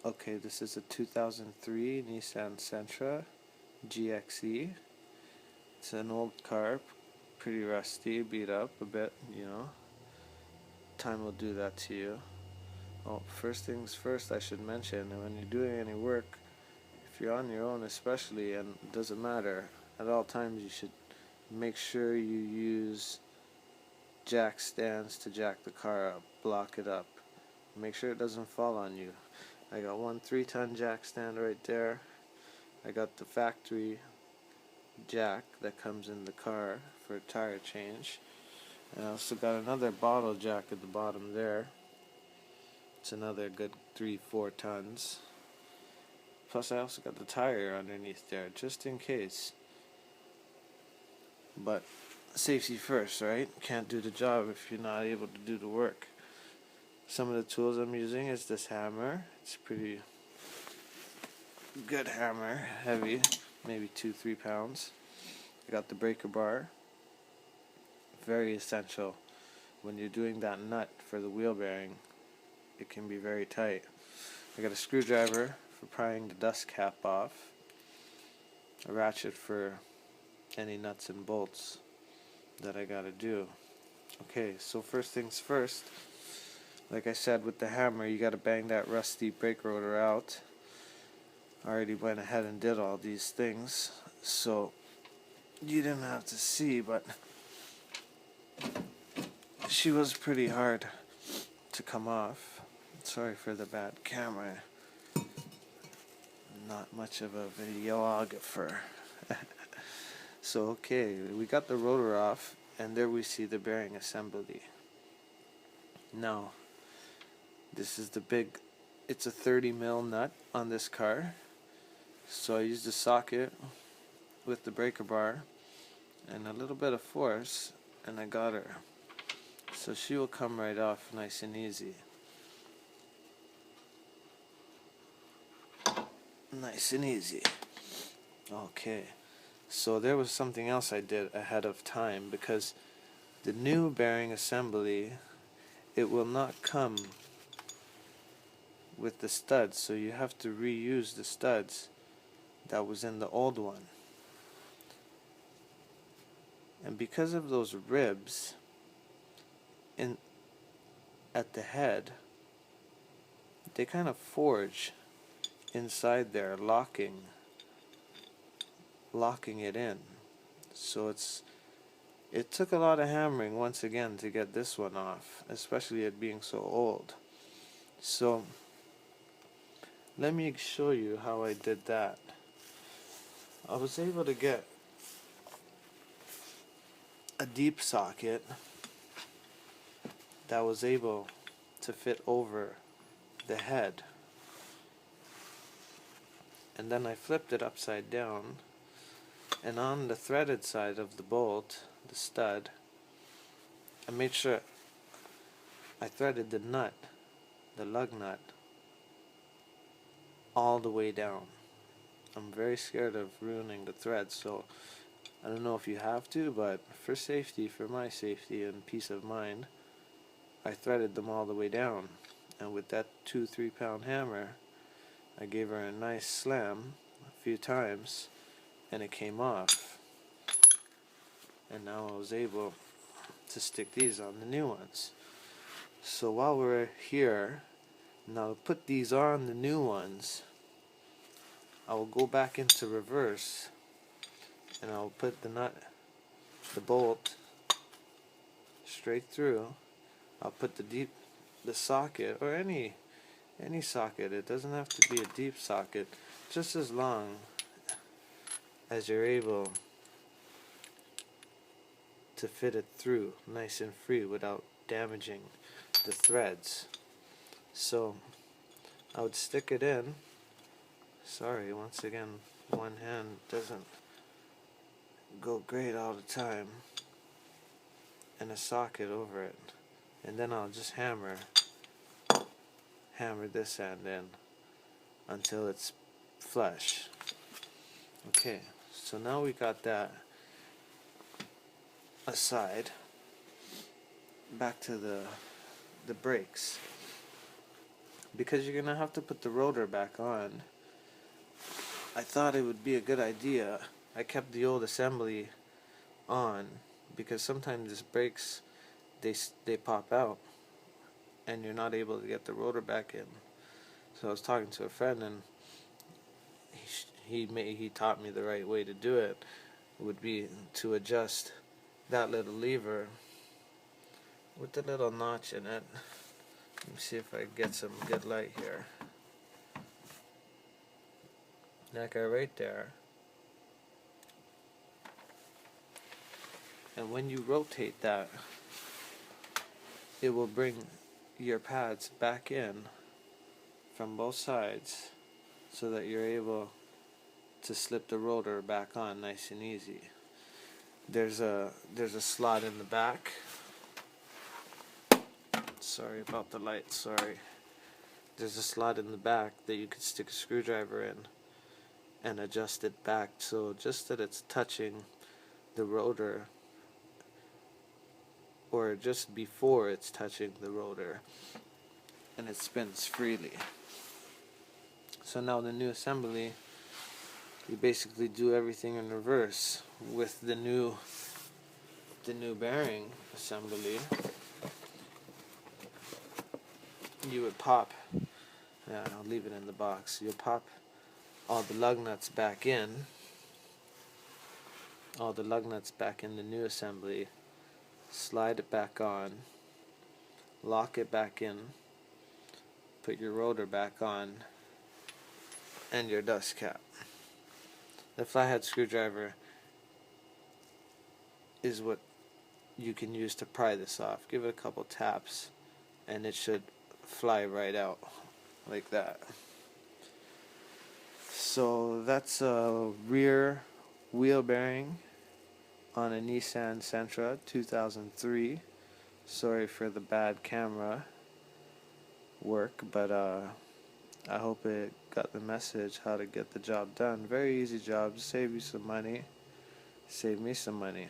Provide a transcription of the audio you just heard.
Okay, this is a 2003 Nissan Sentra GXE. It's an old car, pretty rusty, beat up a bit, Time will do that to you. Oh, first things first, I should mention, when you're doing any work, if you're on your own especially, and it doesn't matter, at all times you should make sure you use jack stands to jack the car up, block it up. Make sure it doesn't fall on you. I got one 3-ton jack stand right there. I got the factory jack that comes in the car for a tire change. And I also got another bottle jack at the bottom there. It's another good 3-4 tons. Plus I also got the tire underneath there, just in case. But safety first, right? Can't do the job if you're not able to do the work. Some of the tools I'm using is this hammer. It's a pretty good hammer, heavy, maybe 2-3 pounds. I got the breaker bar, very essential. When you're doing that nut for the wheel bearing, it can be very tight. I got a screwdriver for prying the dust cap off, a ratchet for any nuts and bolts that I gotta do. Okay, so first things first, like I said with the hammer, you gotta bang that rusty brake rotor out. I already went ahead and did all these things, so you didn't have to see, but she was pretty hard to come off. Sorry for the bad camera. Not much of a videographer. So okay, we got the rotor off, and there we see the bearing assembly. Now, this is the big, it's a 30 mil nut on this car. So I used a socket with the breaker bar and a little bit of force, and I got her. So she will come right off nice and easy. Nice and easy. Okay, so there was something else I did ahead of time, because the new bearing assembly, it will not come with the studs, so you have to reuse the studs that was in the old one. And because of those ribs at the head, they kind of forge inside there, locking it in. So it took a lot of hammering once again to get this one off, especially it being so old. So let me show you how I did that. I was able to get a deep socket that was able to fit over the head, and then I flipped it upside down, and on the threaded side of the bolt, the stud, I made sure I threaded the nut, the lug nut, all the way down. I'm very scared of ruining the thread, so I don't know if you have to, but for safety, for my safety and peace of mind, I threaded them all the way down. And with that 2-3 pound hammer, I gave her a nice slam a few times, and it came off. And now I was able to stick these on the new ones. So while we're here, now to put these on the new ones, I will go back into reverse, and I'll put the bolt straight through. I'll put the socket, or any socket. It doesn't have to be a deep socket, just as long as you're able to fit it through nice and free without damaging the threads. So I would stick it in. Sorry, once again, one hand doesn't go great all the time, and a socket over it, and then I'll just hammer this end in until it's flush. Okay, so now we got that aside. Back to the brakes. because you're gonna have to put the rotor back on, I thought it would be a good idea. I kept the old assembly on because sometimes these brakes they pop out and you're not able to get the rotor back in. So I was talking to a friend, and he taught me the right way to do it. Would be to adjust that little lever with the little notch in it. Let me see if I get some good light here. That guy right there. And when you rotate that, it will bring your pads back in from both sides so that you're able to slip the rotor back on nice and easy. There's a slot in the back. Sorry about the light, sorry. There's a slot in the back that you could stick a screwdriver in and adjust it back so just that it's touching the rotor, or just before it's touching the rotor, and it spins freely. So now the new assembly, you basically do everything in reverse. With the new bearing assembly, you would pop, yeah, I'll leave it in the box, you'll pop all the lug nuts back in, the new assembly, slide it back on, lock it back in, put your rotor back on, and your dust cap. The flathead screwdriver is what you can use to pry this off. Give it a couple taps and it should fly right out like that. So that's a rear wheel bearing on a Nissan Sentra 2003. Sorry for the bad camera work, but I hope it got the message how to get the job done. Very easy job, save you some money, save me some money.